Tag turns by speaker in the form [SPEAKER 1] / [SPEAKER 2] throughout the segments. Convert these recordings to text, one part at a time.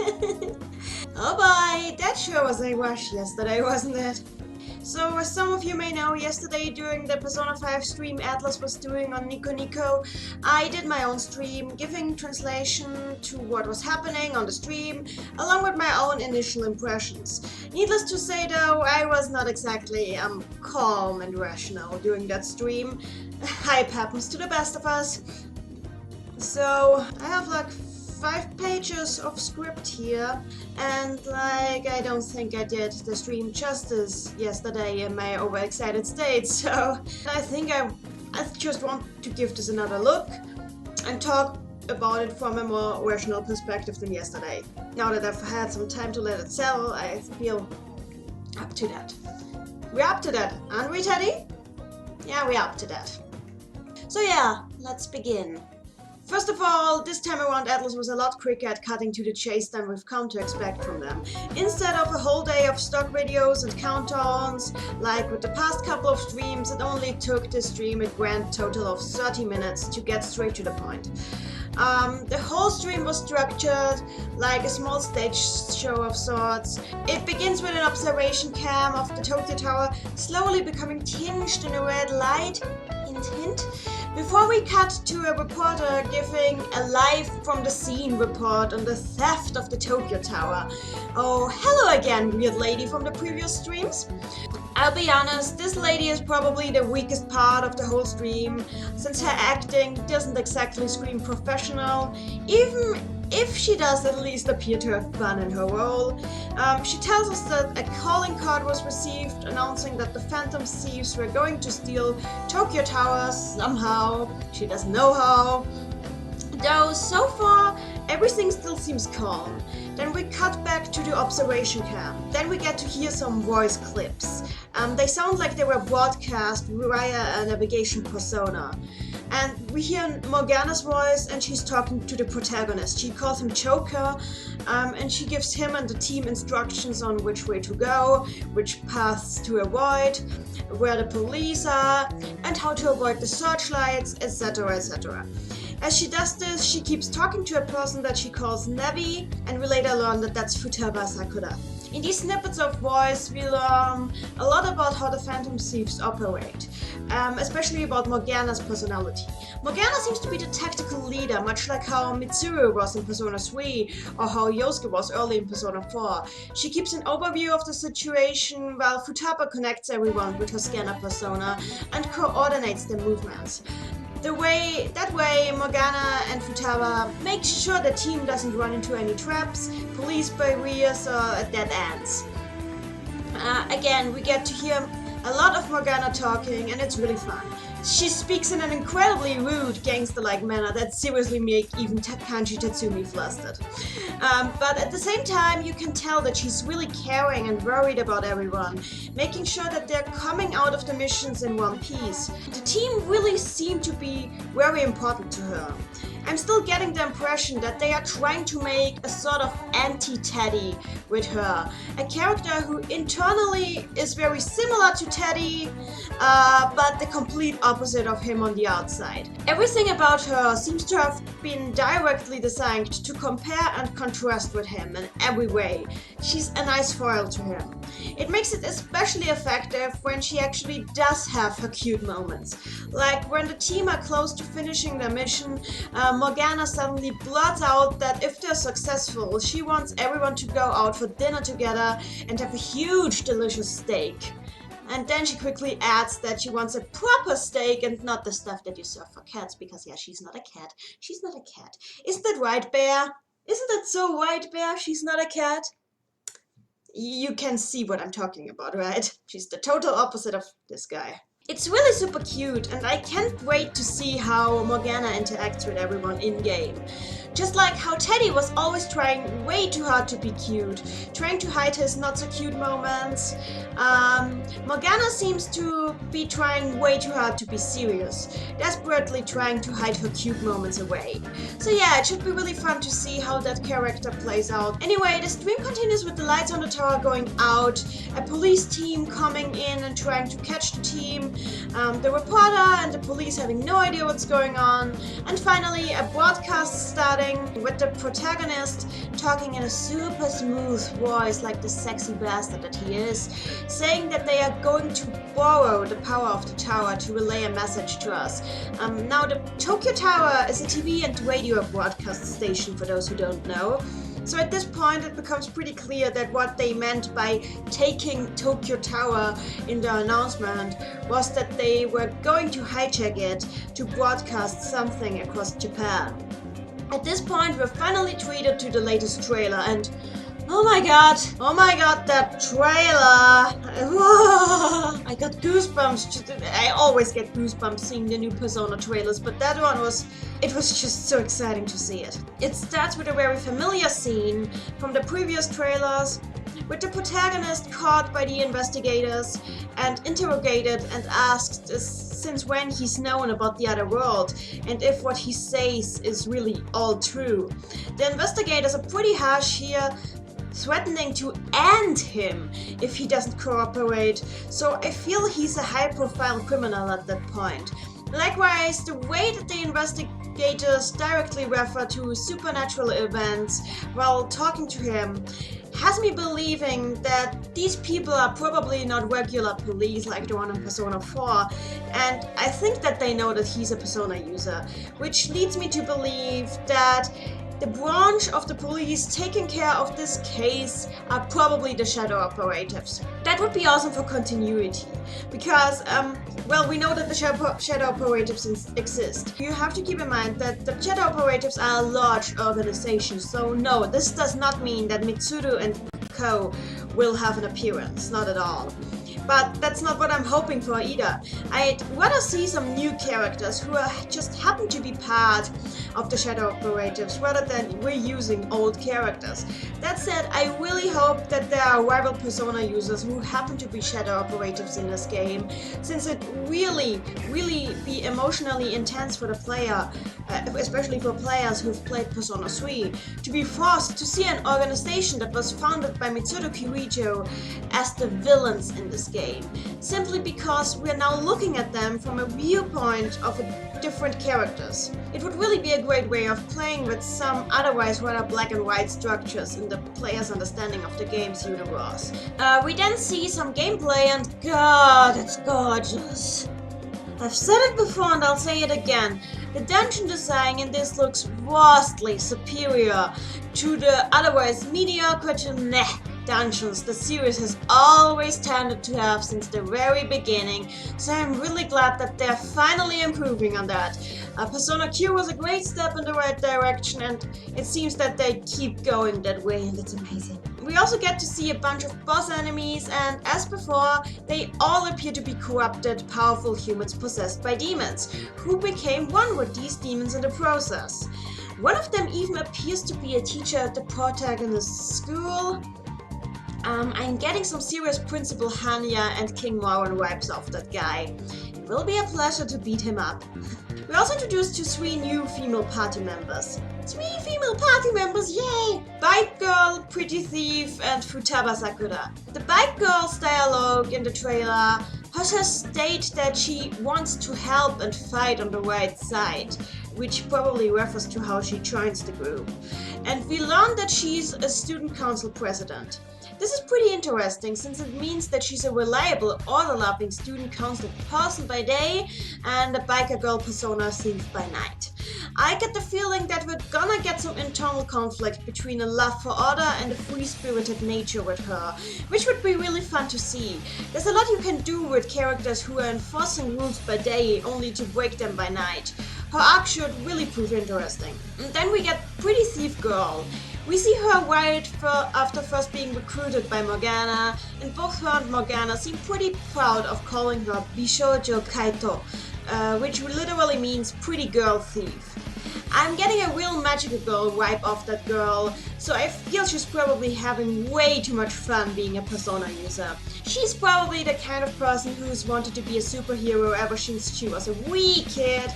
[SPEAKER 1] Oh boy, that sure was a rush yesterday, wasn't it? So, as some of you may know, yesterday during the Persona 5 stream Atlas was doing on Nico, I did my own stream, giving translation to what was happening on the stream, along with my own initial impressions. Needless to say though, I was not exactly calm and rational during that stream. Hype happens to the best of us. So, I have like 5 pages of script here, and I don't think I did the stream justice yesterday in my overexcited state, so I think I just want to give this another look and talk about it from a more rational perspective than yesterday. Now that I've had some time to let it settle, I feel up to that. We're up to that, aren't we, Teddy? Yeah, we're up to that. So yeah, let's begin. First of all, this time around Atlas was a lot quicker at cutting to the chase than we've come to expect from them. Instead of a whole day of stock videos and countdowns, like with the past couple of streams, it only took this stream a grand total of 30 minutes to get straight to the point. The whole stream was structured like a small stage show of sorts. It begins with an observation cam of the Tokyo Tower slowly becoming tinged in a red light, hint hint, before we cut to a reporter giving a live from the scene report on the theft of the Tokyo Tower. Oh, hello again, weird lady from the previous streams. I'll be honest, this lady is probably the weakest part of the whole stream, since her acting doesn't exactly scream professional, even if she does at least appear to have fun in her role. She tells us that a calling card was received announcing that the Phantom Thieves were going to steal Tokyo Tower somehow. She doesn't know how. Though so far everything still seems calm. Then we cut back to the observation cam. Then we get to hear some voice clips. They sound like they were broadcast via a navigation persona. And we hear Morgana's voice, and she's talking to the protagonist. She calls him Joker, and she gives him and the team instructions on which way to go, which paths to avoid, where the police are, and how to avoid the searchlights, etc, etc. As she does this, she keeps talking to a person that she calls Nevi, and we later learn that that's Futaba Sakura. In these snippets of voice, we learn a lot about how the Phantom Thieves operate, especially about Morgana's personality. Morgana seems to be the tactical leader, much like how Mitsuru was in Persona 3, or how Yosuke was early in Persona 4. She keeps an overview of the situation, while Futaba connects everyone with her scanner persona and coordinates their movements. That way, Morgana and Futaba make sure the team doesn't run into any traps, police barriers, or dead ends. Again, we get to hear a lot of Morgana talking, and it's really fun. She speaks in an incredibly rude, gangster-like manner that seriously make even Kanji Tatsumi flustered. But at the same time, you can tell that she's really caring and worried about everyone, making sure that they're coming out of the missions in one piece. The team really seem to be very important to her. I'm still getting the impression that they are trying to make a sort of anti-Teddy with her. A character who internally is very similar to Teddy, but the complete opposite of him on the outside. Everything about her seems to have been directly designed to compare and contrast with him in every way. She's a nice foil to him. It makes it especially effective when she actually does have her cute moments. Like when the team are close to finishing their mission, Morgana suddenly blurts out that if they're successful, she wants everyone to go out for dinner together and have a huge delicious steak. And then she quickly adds that she wants a proper steak and not the stuff that you serve for cats, because yeah, she's not a cat. She's not a cat. Isn't that right, Bear? Isn't that so right, Bear? She's not a cat? You can see what I'm talking about, right? She's the total opposite of this guy. It's really super cute, and I can't wait to see how Morgana interacts with everyone in-game. Just like how Teddy was always trying way too hard to be cute, trying to hide his not-so-cute moments, Morgana seems to be trying way too hard to be serious, desperately trying to hide her cute moments away. So yeah, it should be really fun to see how that character plays out. Anyway, the stream continues with the lights on the tower going out, a police team coming in and trying to catch the team, The reporter and the police having no idea what's going on, and finally a broadcast starting with the protagonist talking in a super smooth voice like the sexy bastard that he is, saying that they are going to borrow the power of the tower to relay a message to us. Now the Tokyo Tower is a TV and radio broadcast station for those who don't know. So at this point it becomes pretty clear that what they meant by taking Tokyo Tower in the announcement was that they were going to hijack it to broadcast something across Japan. At this point we're finally treated to the latest trailer and oh my god, that trailer! I got goosebumps. I always get goosebumps seeing the new Persona trailers, but that one it was just so exciting to see it. It starts with a very familiar scene from the previous trailers, with the protagonist caught by the investigators and interrogated and asked since when he's known about the other world and if what he says is really all true. The investigators are pretty harsh here, threatening to end him if he doesn't cooperate, so I feel he's a high-profile criminal at that point. Likewise, the way that the investigators directly refer to supernatural events while talking to him has me believing that these people are probably not regular police like the one in Persona 4, and I think that they know that he's a Persona user, which leads me to believe that the branch of the police taking care of this case are probably the shadow operatives. That would be awesome for continuity, because, well, we know that the shadow operatives exist. You have to keep in mind that the shadow operatives are a large organization, so no, this does not mean that Mitsuru and Co. will have an appearance, not at all. But that's not what I'm hoping for either. I'd rather see some new characters who just happen to be part of the shadow operatives rather than reusing old characters. That said, I really hope that there are rival Persona users who happen to be shadow operatives in this game, since it really be emotionally intense for the player, especially for players who've played Persona 3, to be forced to see an organization that was founded by Mitsuru Kirijo as the villains in this game, simply because we're now looking at them from a viewpoint of different characters. It would really be a great way of playing with some otherwise rather black and white structures in the player's understanding of the game's universe. We then see some gameplay and god, it's gorgeous. I've said it before and I'll say it again. The dungeon design in this looks vastly superior to the otherwise mediocre to meh dungeons the series has always tended to have since the very beginning, so I'm really glad that they're finally improving on that. Persona Q was a great step in the right direction, and it seems that they keep going that way, and it's amazing. We also get to see a bunch of boss enemies, and as before, they all appear to be corrupted, powerful humans possessed by demons, who became one with these demons in the process. One of them even appears to be a teacher at the protagonist's school. I'm getting some serious Principal Hanya and King Moran vibes off that guy. It will be a pleasure to beat him up. We're also introduced to 3 new female party members. 3 female party members, yay! Bike Girl, Pretty Thief, and Futaba Sakura. The Bike Girl's dialogue in the trailer has her state that she wants to help and fight on the right side, which probably refers to how she joins the group. And we learn that she's a student council president. This is pretty interesting, since it means that she's a reliable, order-loving student council person by day and a biker girl persona thief by night. I get the feeling that we're gonna get some internal conflict between a love for order and a free-spirited nature with her, which would be really fun to see. There's a lot you can do with characters who are enforcing rules by day only to break them by night. Her arc should really prove interesting. And then we get Pretty Thief Girl. We see her right after first being recruited by Morgana, and both her and Morgana seem pretty proud of calling her Bishoujo Kaito, which literally means pretty girl thief. I'm getting a real magical girl vibe off that girl, so I feel she's probably having way too much fun being a Persona user. She's probably the kind of person who's wanted to be a superhero ever since she was a wee kid,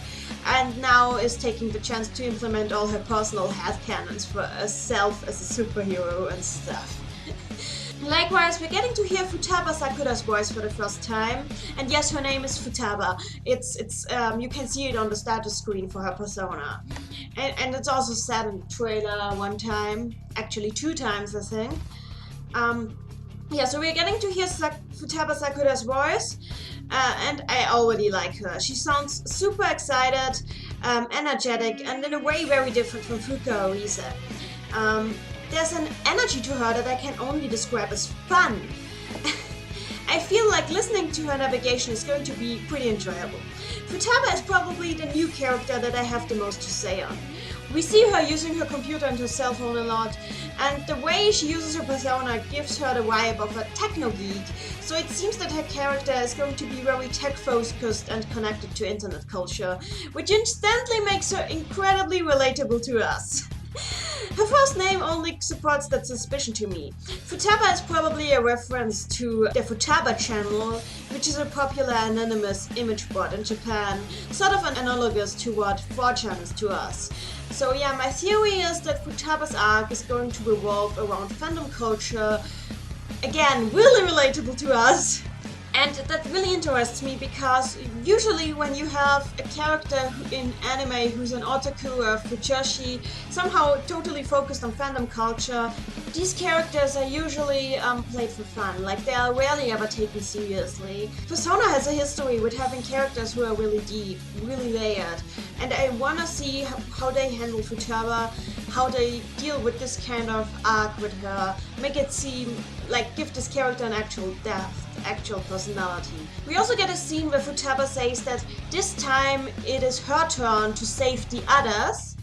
[SPEAKER 1] and now is taking the chance to implement all her personal headcanons for herself as a superhero and stuff. Likewise, we're getting to hear Futaba Sakura's voice for the first time, and yes, her name is Futaba. It's you can see it on the status screen for her persona, and it's also said in the trailer one time, actually 2 times, I think. Yeah, so we're getting to hear Futaba Sakura's voice, and I already like her. She sounds super excited, energetic, and in a way very different from Fuka Orise. There's an energy to her that I can only describe as fun. I feel like listening to her navigation is going to be pretty enjoyable. Futaba is probably the new character that I have the most to say on. We see her using her computer and her cell phone a lot, and the way she uses her persona gives her the vibe of a techno geek, so it seems that her character is going to be very tech-focused and connected to internet culture, which instantly makes her incredibly relatable to us. Her first name only supports that suspicion to me. Futaba is probably a reference to the Futaba channel, which is a popular anonymous image board in Japan, sort of analogous to what 4chan is to us. So yeah, my theory is that Futaba's arc is going to revolve around fandom culture, again, really relatable to us. And that really interests me because usually when you have a character in anime who's an otaku or a fujoshi, somehow totally focused on fandom culture, these characters are usually played for fun, like they are rarely ever taken seriously. Persona has a history with having characters who are really deep, really layered, and I wanna see how they handle Futaba, how they deal with this kind of arc with her, make it seem like give this character an actual depth, actual personality. We also get a scene where Futaba says that this time it is her turn to save the others,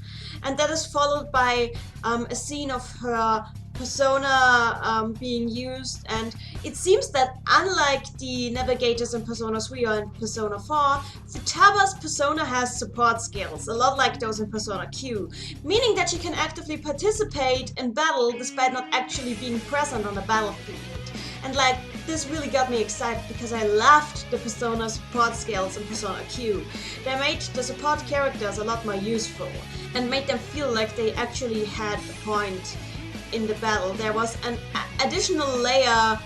[SPEAKER 1] and that is followed by a scene of her persona being used, and it seems that unlike the navigators in Persona 3 or in Persona 4, Futaba's persona has support skills, a lot like those in Persona Q, meaning that she can actively participate in battle despite not actually being present on the battlefield. And like, this really got me excited because I loved the Persona support skills in Persona Q. They made the support characters a lot more useful and made them feel like they actually had a point in the battle. There was an additional layer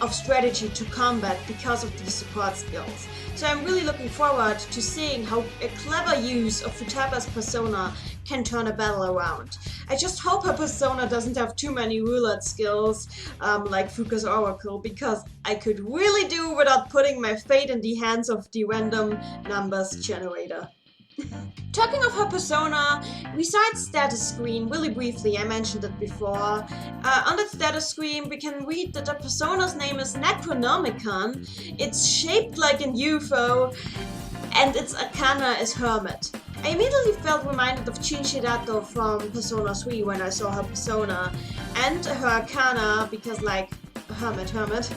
[SPEAKER 1] of strategy to combat because of these support skills. So I'm really looking forward to seeing how a clever use of Futaba's persona can turn a battle around. I just hope her persona doesn't have too many roulette skills like Fuka's Oracle, because I could really do without putting my fate in the hands of the random numbers generator. Talking of her persona, we saw its status screen really briefly, I mentioned it before. On that status screen we can read that the persona's name is Necronomicon, it's shaped like an UFO, and its arcana is Hermit. I immediately felt reminded of Chin Shirato from Persona 3 when I saw her persona, and her arcana, because like, Hermit.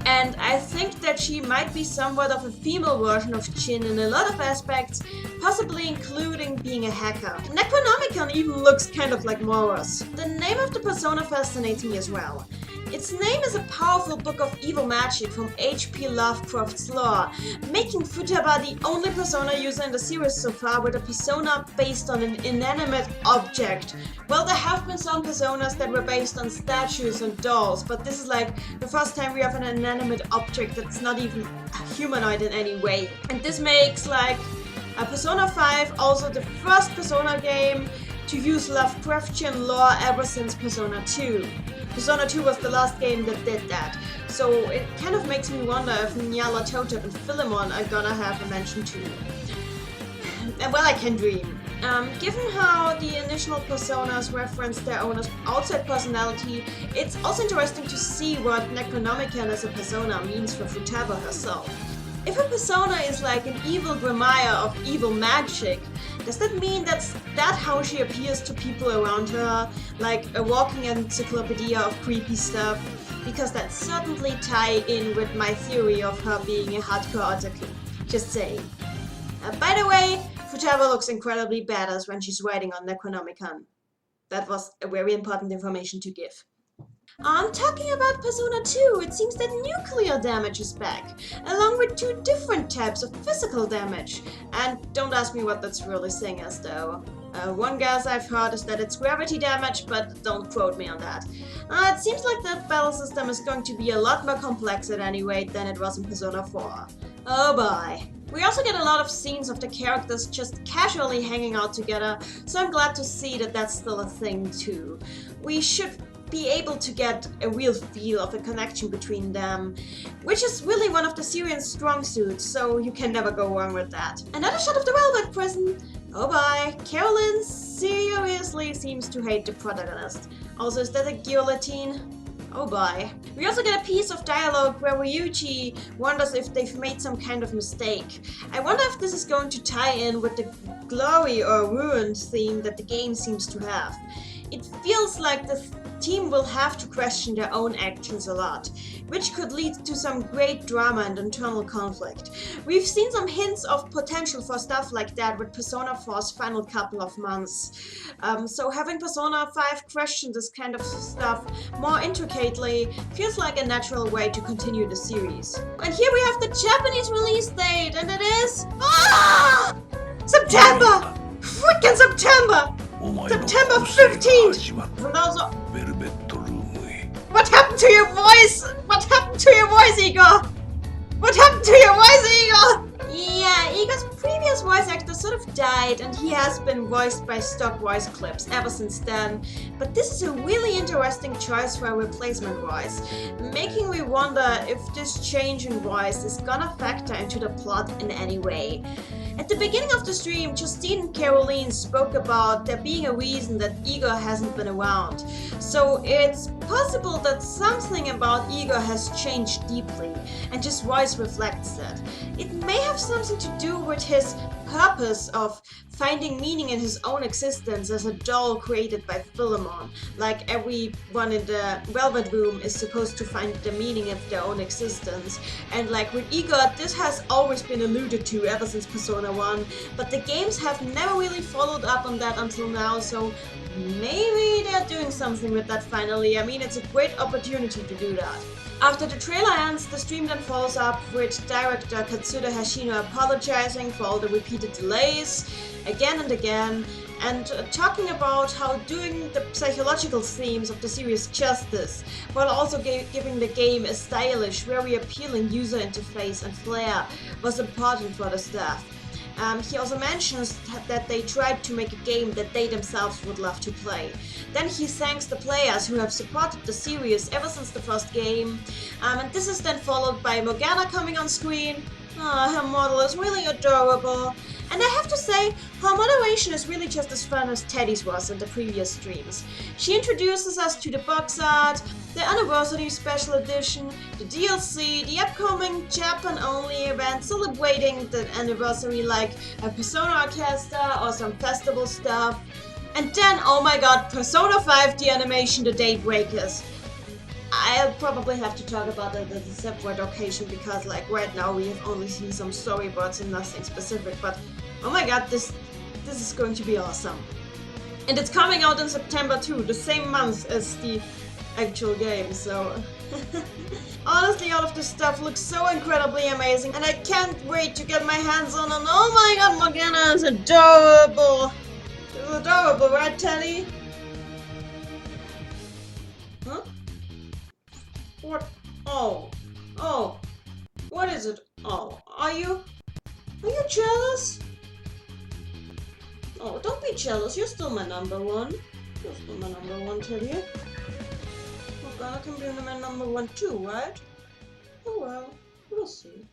[SPEAKER 1] And I think that she might be somewhat of a female version of Chin in a lot of aspects, possibly including being a hacker. Necronomicon even looks kind of like Moros. The name of the persona fascinates me as well. Its name is a powerful book of evil magic from H.P. Lovecraft's lore, making Futaba the only persona user in the series so far with a persona based on an inanimate object. Well, there have been some personas that were based on statues and dolls, but this is like the first time we have an inanimate object that's not even humanoid in any way. And this makes like Persona 5 also the first Persona game to use Lovecraftian lore ever since Persona 2. Persona 2 was the last game that did that, so it kind of makes me wonder if Nyarlathotep and Philemon are gonna have a mention too. And well, I can dream. Given how the initial personas reference their owner's outside personality, it's also interesting to see what Necronomicon as a persona means for Futaba herself. If a persona is like an evil grimoire of evil magic, does that mean that's how she appears to people around her, like a walking encyclopedia of creepy stuff? Because that certainly tie in with my theory of her being a hardcore otaku. Just saying. By the way, Futaba looks incredibly badass when she's riding on Necronomicon. That was a very important information to give. Talking about Persona 2, it seems that nuclear damage is back, along with 2 different types of physical damage. And don't ask me what that's really saying as though. One guess I've heard is that it's gravity damage, but don't quote me on that. It seems like the battle system is going to be a lot more complex at any rate than it was in Persona 4. Oh boy. We also get a lot of scenes of the characters just casually hanging out together, so I'm glad to see that that's still a thing too. We should be able to get a real feel of a connection between them, which is really one of the series' strong suits, so you can never go wrong with that. Another shot of the Velvet Prison. Oh boy, Carolyn seriously seems to hate the protagonist. Also, is that a guillotine? Oh boy. We also get a piece of dialogue where Ryuichi wonders if they've made some kind of mistake. I wonder if this is going to tie in with the glory or ruined theme that the game seems to have. It feels like the team will have to question their own actions a lot, which could lead to some great drama and internal conflict. We've seen some hints of potential for stuff like that with Persona 4's final couple of months. So having Persona 5 question this kind of stuff more intricately feels like a natural way to continue the series. And here we have the Japanese release date, and it is... September! Freaking September! September 15th! And also... What happened to your voice? What happened to your voice, Igor? What happened to your voice, Igor? Yeah, Igor's previous voice actor sort of died, and he has been voiced by stock voice clips ever since then. But this is a really interesting choice for a replacement voice, making me wonder if this change in voice is gonna factor into the plot in any way. At the beginning of the stream, Justine and Caroline spoke about there being a reason that Igor hasn't been around. So it's possible that something about Igor has changed deeply, and his voice reflects that. It may have something to do with his purpose of finding meaning in his own existence as a doll created by Philemon, like everyone in the Velvet Room is supposed to find the meaning of their own existence. And like with Igor, this has always been alluded to ever since Persona 1, but the games have never really followed up on that until now, so maybe they're doing something with that finally. I mean, it's a great opportunity to do that. After the trailer ends, the stream then follows up with director Katsuda Hashino apologizing for all the repeated delays, again and again, and talking about how doing the psychological themes of the series justice, while also giving the game a stylish, very appealing user interface and flair, was important for the staff. He also mentions that they tried to make a game that they themselves would love to play. Then he thanks the players who have supported the series ever since the first game. And this is then followed by Morgana coming on screen. Her model is really adorable. And I have to say, her moderation is really just as fun as Teddy's was in the previous streams. She introduces us to the box art, the anniversary special edition, the DLC, the upcoming Japan-only event celebrating the anniversary like a Persona Orchestra or some festival stuff. And then, oh my god, Persona 5 the animation, the Daybreakers. I'll probably have to talk about that at a separate occasion because like right now we have only seen some storyboards and nothing specific, but oh my god, this is going to be awesome. And it's coming out in September too, the same month as the actual game, so... Honestly, all of this stuff looks so incredibly amazing and I can't wait to get my hands on it. Oh my god, Morgana is adorable! It's adorable, right, Teddy? Huh? What? Oh. Oh. What is it? Oh. Are you jealous? Oh, don't be jealous. You're still my number one. You're still my number one, Teddy. Morgana can be my number one too, right? Oh well. We'll see.